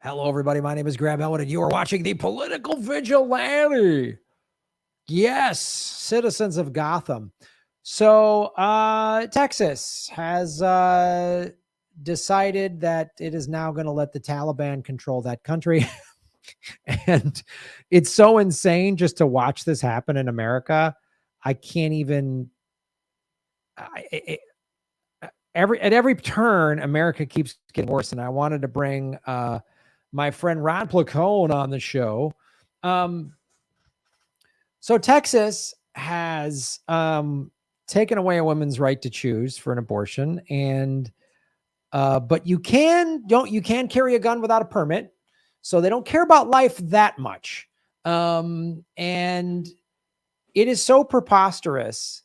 Hello, everybody. My name is Graham Elwood, and you are watching the Political Vigilante. Yes, citizens of Gotham. So, Texas has decided that it is now going to let the Taliban control that country. And it's so insane just to watch this happen in America. I can't even. At every turn, America keeps getting worse. And I wanted to bring my friend Ron Placone on the show. So Texas has taken away a woman's right to choose for an abortion, and but you can carry a gun without a permit. So they don't care about life that much. And it is so preposterous.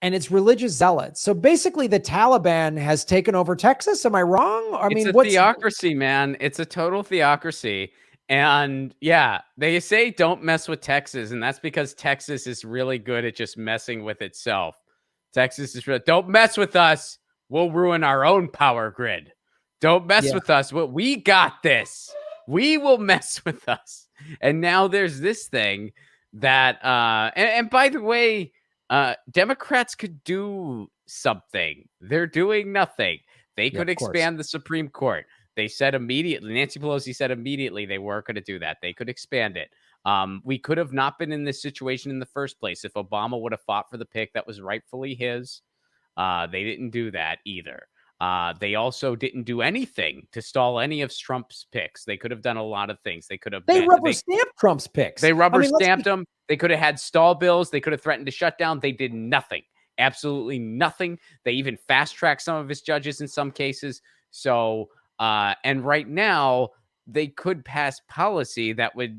And it's religious zealots. So basically the Taliban has taken over Texas. Am I wrong? It's a theocracy, man. It's a total theocracy. And yeah, they say don't mess with Texas. And that's because Texas is really good at just messing with itself. Texas is really, don't mess with us. We'll ruin our own power grid. Don't mess with us. We got this. We will mess with us. And now there's this thing that, and by the way, Democrats could do something. They're doing nothing. They could expand the Supreme Court. They said immediately, Nancy Pelosi said immediately they were going to do that. They could expand it. We could have not been in this situation in the first place if Obama would have fought for the pick that was rightfully his. They didn't do that either. They also didn't do anything to stall any of Trump's picks. They could have done a lot of things. They could have. They rubber stamped Trump's picks. They rubber stamped them. They could have had stall bills. They could have threatened to shut down. They did nothing. Absolutely nothing. They even fast tracked some of his judges in some cases. So, and right now they could pass policy that would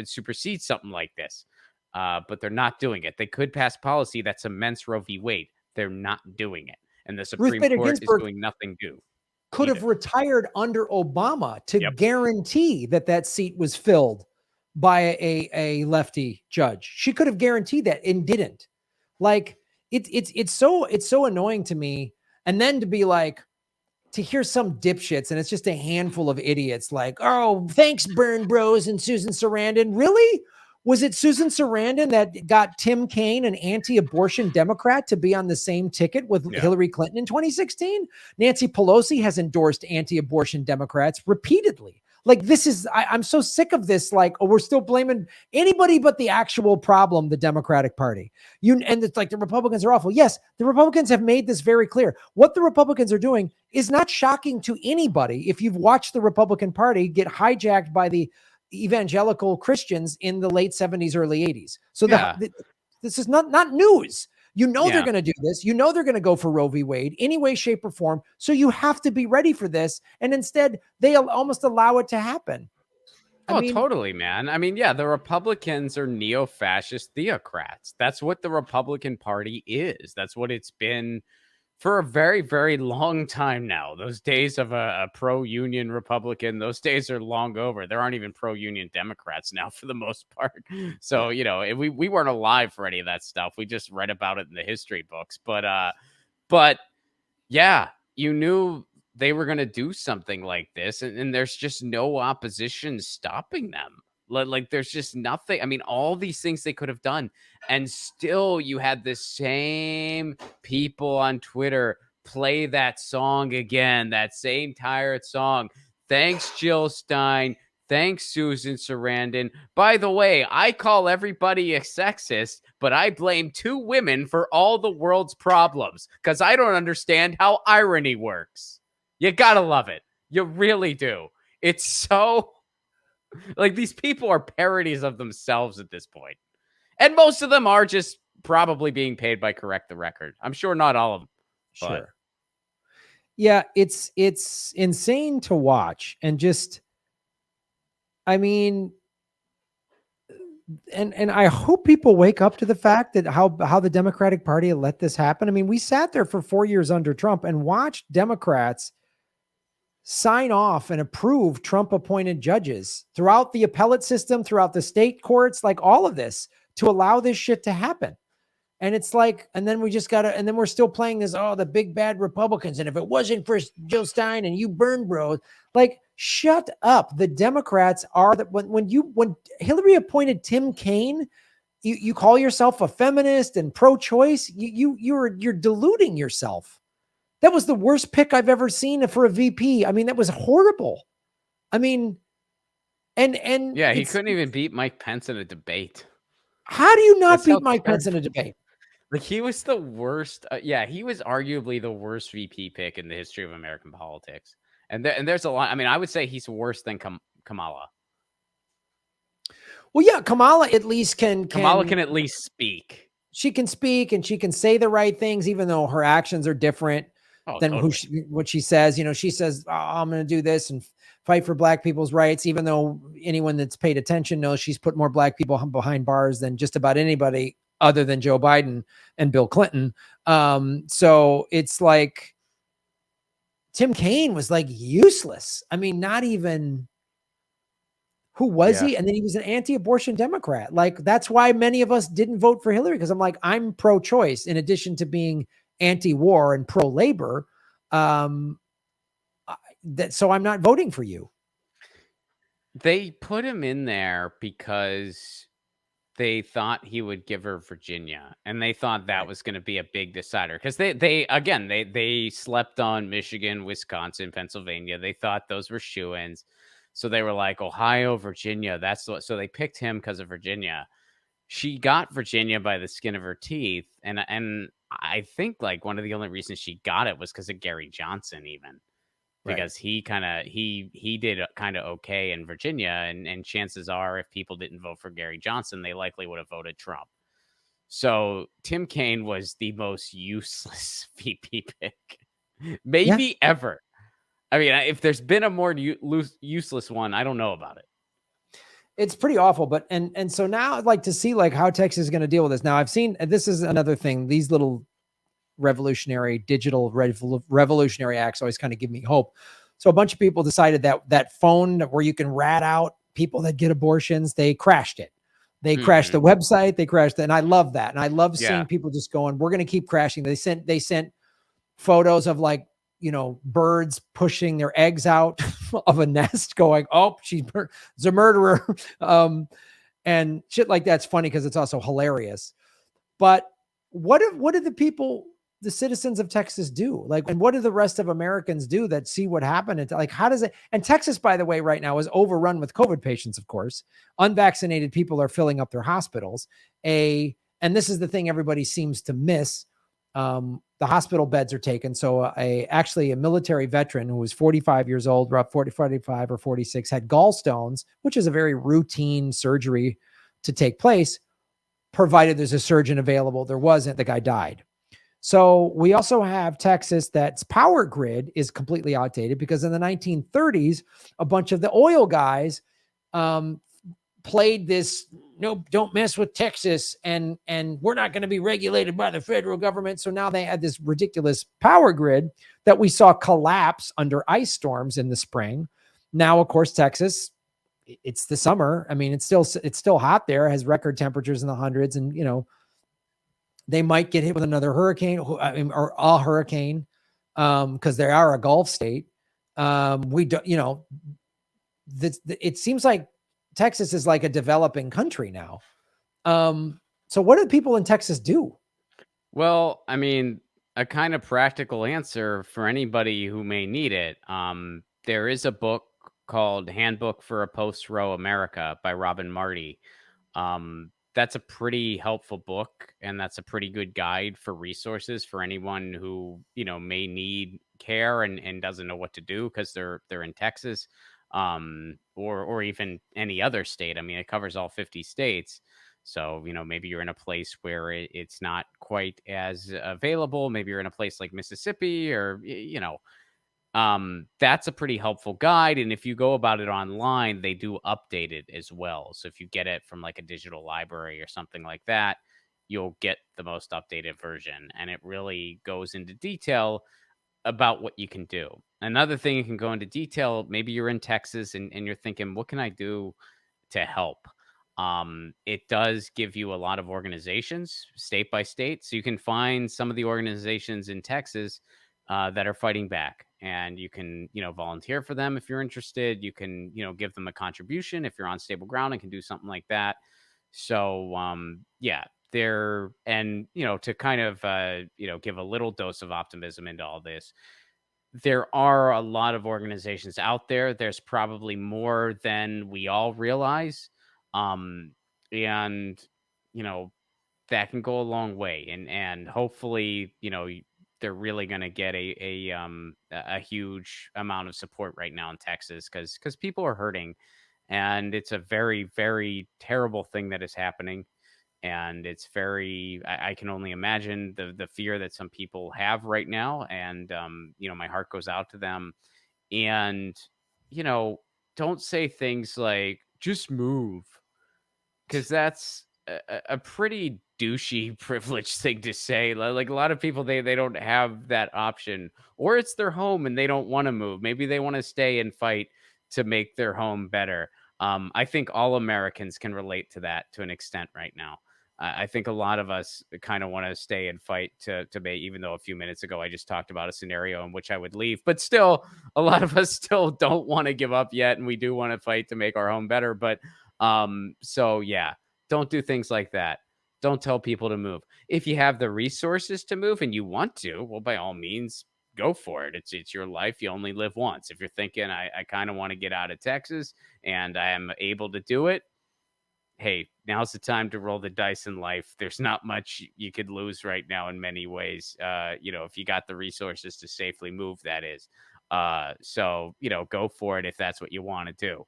supersede something like this. But they're not doing it. They could pass policy that cements Roe v. Wade. They're not doing it. And the Supreme Court is doing nothing new. Could have retired under Obama to guarantee that seat was filled by a lefty judge. She could have guaranteed that and didn't. Like it's so annoying to me. And then to be like, to hear some dipshits, and it's just a handful of idiots like, oh, thanks, Burn Bros and Susan Sarandon. Really? Was it Susan Sarandon that got Tim Kaine, an anti-abortion Democrat, to be on the same ticket with Hillary Clinton in 2016? Nancy Pelosi has endorsed anti-abortion Democrats repeatedly. Like, this is, I'm so sick of this. Like, oh, we're still blaming anybody but the actual problem, the Democratic Party. And it's like the Republicans are awful. Yes, the Republicans have made this very clear. What the Republicans are doing is not shocking to anybody. If you've watched the Republican Party get hijacked by the evangelical Christians in the late 70s, early 80s. So this is not news. You know they're going to do this. You know they're going to go for Roe v. Wade any way, shape, or form. So you have to be ready for this. And instead, they almost allow it to happen. I mean, totally, man. I mean, yeah, the Republicans are neo-fascist theocrats. That's what the Republican Party is. That's what it's been for a very, very long time now. Those days of a pro-union Republican, those days are long over. There aren't even pro-union Democrats now for the most part. So, you know, we weren't alive for any of that stuff. We just read about it in the history books. But yeah, you knew they were going to do something like this, and there's just no opposition stopping them. Like there's just nothing. I mean, all these things they could have done, and still you had the same people on Twitter play that song again, that same tired song. Thanks, Jill Stein. Thanks, Susan Sarandon. By the way, I call everybody a sexist, but I blame two women for all the world's problems because I don't understand how irony works. You gotta love it. You really do. It's so... like, these people are parodies of themselves at this point. And most of them are just probably being paid by Correct the Record. I'm sure not all of them. Sure. But. Yeah, it's insane to watch. And just, I mean, and I hope people wake up to the fact that how the Democratic Party let this happen. I mean, we sat there for 4 years under Trump and watched Democrats sign off and approve Trump appointed judges throughout the appellate system, throughout the state courts, like all of this, to allow this shit to happen. And it's like, and then we just got to, and then we're still playing this, oh, the big bad Republicans. And if it wasn't for Jill Stein and you burn bros, like, shut up. The Democrats are that when Hillary appointed Tim Kaine, you call yourself a feminist and pro-choice. You're deluding yourself. That was the worst pick I've ever seen for a VP. I mean, that was horrible. I mean, and yeah, he couldn't even beat Mike Pence in a debate. How do you not beat Mike Pence in a debate? Like, he was the worst. Yeah, he was arguably the worst VP pick in the history of American politics. And there's a lot. I mean, I would say he's worse than Kamala. Well, yeah, Kamala at least Kamala can at least speak. She can speak and she can say the right things, even though her actions are different than totally. what she says. You know, she says, oh, I'm going to do this and fight for Black people's rights, even though anyone that's paid attention knows she's put more Black people behind bars than just about anybody other than Joe Biden and Bill Clinton. So it's like Tim Kaine was like useless. I mean, not even. Who was he? And then he was an anti-abortion Democrat. Like, that's why many of us didn't vote for Hillary, because I'm like, I'm pro-choice in addition to being anti-war and pro-labor. So I'm not voting for you. They put him in there because they thought he would give her Virginia, and they thought that was going to be a big decider, because they slept on Michigan, Wisconsin, Pennsylvania. They thought those were shoo-ins. So they were like, Ohio, Virginia, so they picked him because of Virginia. She got Virginia by the skin of her teeth. And I think like one of the only reasons she got it was because of Gary Johnson, even because he did kind of okay in Virginia. And chances are, if people didn't vote for Gary Johnson, they likely would have voted Trump. So Tim Kaine was the most useless VP pick maybe ever. I mean, if there's been a more useless one, I don't know about it. It's pretty awful. But and so now I'd like to see like how Texas is going to deal with this. Now I've seen, this is another thing, these little digital revolutionary acts always kind of give me hope. So a bunch of people decided that phone where you can rat out people that get abortions, they crashed it. They crashed the website. They crashed it. And I love that. And I love seeing people just going, we're going to keep crashing. They sent photos of like, you know, birds pushing their eggs out of a nest going, oh, she's a murderer. And shit like that's funny because it's also hilarious. But what did the citizens of Texas do? Like, and what do the rest of Americans do that see what happened? And like, how does it, and Texas, by the way, right now is overrun with COVID patients, of course. Unvaccinated people are filling up their hospitals. And this is the thing everybody seems to miss. The hospital beds are taken. So actually a military veteran who was 45 years old, about 45 or 46, had gallstones, which is a very routine surgery to take place, provided there's a surgeon available. There wasn't, the guy died. So we also have Texas that's power grid is completely outdated because in the 1930s, a bunch of the oil guys played this, no, don't mess with Texas, and we're not going to be regulated by the federal government. So now they had this ridiculous power grid that we saw collapse under ice storms in the spring. Now, of course, Texas, it's the summer. I mean, it's still hot there, has record temperatures in the hundreds, and you know, they might get hit with another hurricane or a hurricane because they are a Gulf state. We don't, you know, it seems like Texas is like a developing country now. So what do people in Texas do? Well, I mean, a kind of practical answer for anybody who may need it. There is a book called Handbook for a Post-Roe America by Robin Marty. That's a pretty helpful book, and that's a pretty good guide for resources for anyone who, you know, may need care and doesn't know what to do because they're in Texas. Or even any other state. I mean, it covers all 50 states. So, you know, maybe you're in a place where it's not quite as available. Maybe you're in a place like Mississippi or, you know, that's a pretty helpful guide. And if you go about it online, they do update it as well. So if you get it from like a digital library or something like that, you'll get the most updated version. And it really goes into detail about what you can do. Another thing you can go into detail, maybe you're in Texas and you're thinking, what can I do to help? It does give you a lot of organizations state by state. So you can find some of the organizations in Texas that are fighting back, and you can, volunteer for them if you're interested. You can, give them a contribution if you're on stable ground and can do something like that. So, yeah, there, and, to kind of, give a little dose of optimism into all this, there are a lot of organizations out there. There's probably more than we all realize. Um, and, you know, that can go a long way. And hopefully, they're really going to get a huge amount of support right now in Texas, because people are hurting, and it's a very, very terrible thing that is happening. And it's very, I can only imagine the fear that some people have right now. And my heart goes out to them. And you know don't say things like just move, because that's a pretty douchey privileged thing to say. Like a lot of people, they don't have that option, or it's their home and they don't want to move. Maybe they want to stay and fight to make their home better. I think all Americans can relate to that to an extent right now. I think a lot of us kind of want to stay and fight to make, even though a few minutes ago I just talked about a scenario in which I would leave, but still, a lot of us still don't want to give up yet, and we do want to fight to make our home better. But so yeah, don't do things like that. Don't tell people to move. If you have the resources to move and you want to, well, by all means, go for it. It's your life. You only live once. If you're thinking, I kind of want to get out of Texas and I am able to do it, hey, now's the time to roll the dice in life. There's not much you could lose right now in many ways. If you got the resources to safely move, that is. So, go for it if that's what you want to do.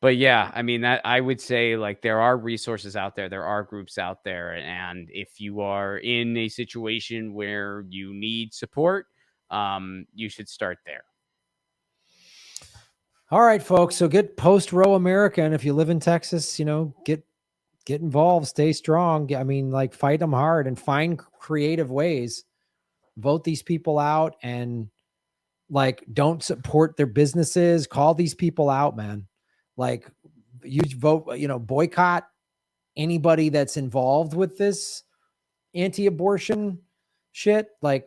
But yeah, I mean, that I would say, like, there are resources out there. There are groups out there. And if you are in a situation where you need support, you should start there. All right, folks. So get post-Roe America. And if you live in Texas, get involved, stay strong. I mean, like, fight them hard and find creative ways. Vote these people out, and like, don't support their businesses. Call these people out, man. Like, you vote, boycott anybody that's involved with this anti-abortion shit. Like,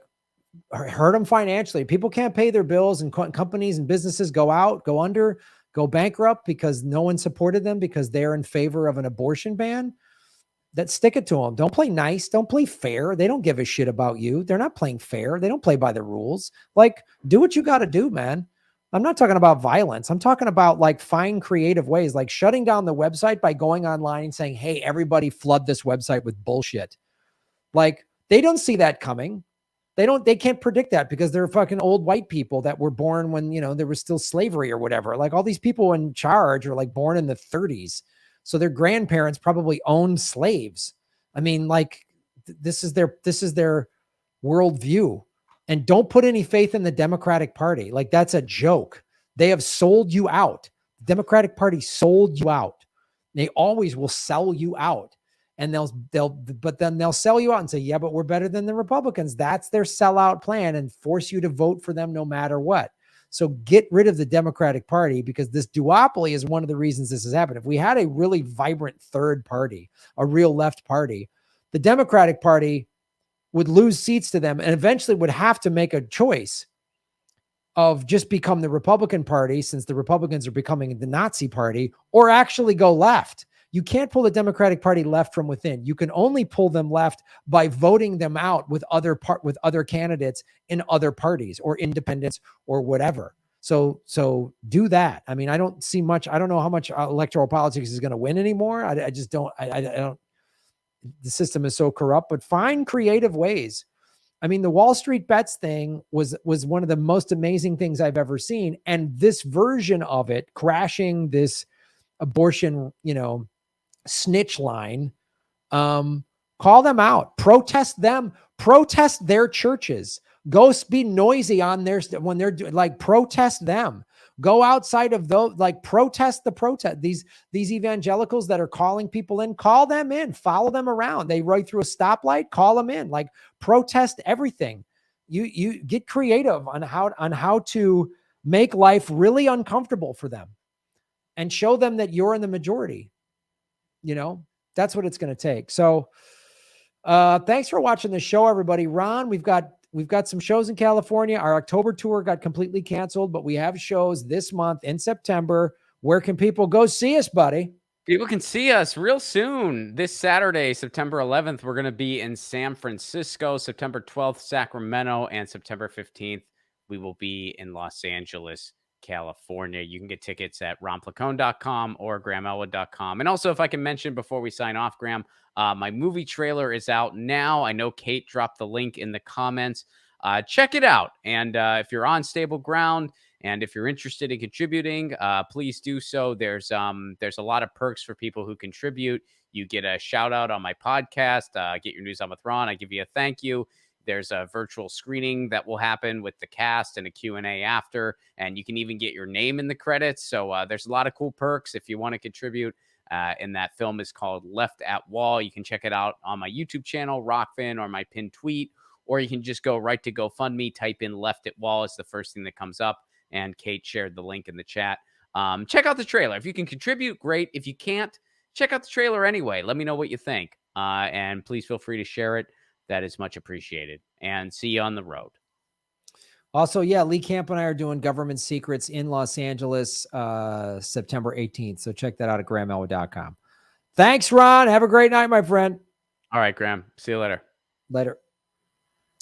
hurt them financially. People can't pay their bills, and companies and businesses go under, go bankrupt because no one supported them because they're in favor of an abortion ban. That stick it to them. Don't play nice. Don't play fair. They don't give a shit about you. They're not playing fair. They don't play by the rules. Like, do what you got to do, man. I'm not talking about violence. I'm talking about, like, find creative ways, like shutting down the website by going online and saying, hey, everybody flood this website with bullshit. Like, they don't see that coming. They can't predict that because they're fucking old white people that were born when, there was still slavery or whatever. Like, all these people in charge are, like, born in the 30s. So their grandparents probably owned slaves. I mean, like, this is their worldview. And don't put any faith in the Democratic Party. Like, that's a joke. They have sold you out. The Democratic Party sold you out. They always will sell you out. And but then they'll sell you out and say, yeah, but we're better than the Republicans. That's their sellout plan, and force you to vote for them no matter what. So get rid of the Democratic Party, because this duopoly is one of the reasons this has happened. If we had a really vibrant third party, a real left party, the Democratic Party would lose seats to them and eventually would have to make a choice of just become the Republican Party, since the Republicans are becoming the Nazi Party, or actually go left. You can't pull the Democratic Party left from within. You can only pull them left by voting them out with other candidates in other parties or independents or whatever. So do that. I mean, I don't see much. I don't know how much electoral politics is going to win anymore. I just don't. I don't. The system is so corrupt. But find creative ways. I mean, the Wall Street bets thing was one of the most amazing things I've ever seen. And this version of it, crashing this abortion, snitch line, call them out, protest them, protest their churches, go be noisy on when they're like, protest them, go outside of those, like, protest these evangelicals that are calling people in, call them in, follow them around. They ride through a stoplight, call them in, like, protest everything. You get creative on how to make life really uncomfortable for them. and show them that you're in the majority. You know, that's what it's going to take. So thanks for watching the show, everybody. Ron, we've got some shows in California. Our October tour got completely canceled, but we have shows this month in September. Where can people go see us, buddy? People can see us real soon. This Saturday, September 11th, we're going to be in San Francisco. September 12th, Sacramento. And September 15th, we will be in Los Angeles, California. You can get tickets at ronplacone.com or grahamelwood.com. And also, if I can mention before we sign off, Graham, my movie trailer is out now. I know Kate dropped the link in the comments. Check it out. And if you're on stable ground, and if you're interested in contributing, please do so. There's a lot of perks for people who contribute. You get a shout out on my podcast, Get Your News On with Ron. I give you a thank you. There's a virtual screening that will happen with the cast and a Q&A after. And you can even get your name in the credits. So there's a lot of cool perks if you want to contribute. And that film is called Left at Wall. You can check it out on my YouTube channel, Rockfin, or my pinned tweet. Or you can just go right to GoFundMe, type in Left at Wall. It's the first thing that comes up. And Kate shared the link in the chat. Check out the trailer. If you can contribute, great. If you can't, check out the trailer anyway. Let me know what you think. And please feel free to share it. That is much appreciated. And see you on the road. Also, yeah, Lee Camp and I are doing Government Secrets in Los Angeles, September 18th. So check that out at grahamelwood.com. Thanks, Ron. Have a great night, my friend. All right, Graham. See you later. Later.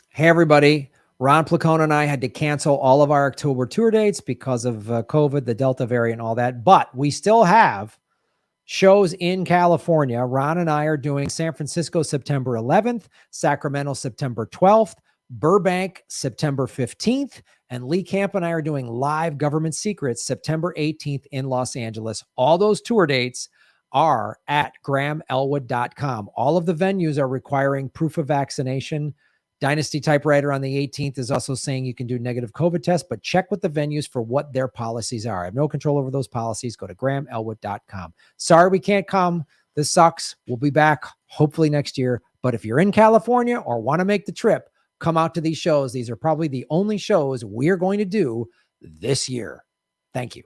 Hey, everybody. Ron Placone and I had to cancel all of our October tour dates because of COVID, the Delta variant, all that. But we still have shows in California. Ron and I are doing San Francisco, September 11th, Sacramento, September 12th, Burbank, September 15th, and Lee Camp and I are doing live Government Secrets, September 18th in Los Angeles. All those tour dates are at grahamelwood.com. All of the venues are requiring proof of vaccination. Dynasty Typewriter on the 18th is also saying you can do negative COVID tests, but check with the venues for what their policies are. I have no control over those policies. Go to grahamelwood.com. Sorry we can't come. This sucks. We'll be back hopefully next year. But if you're in California or want to make the trip, come out to these shows. These are probably the only shows we're going to do this year. Thank you.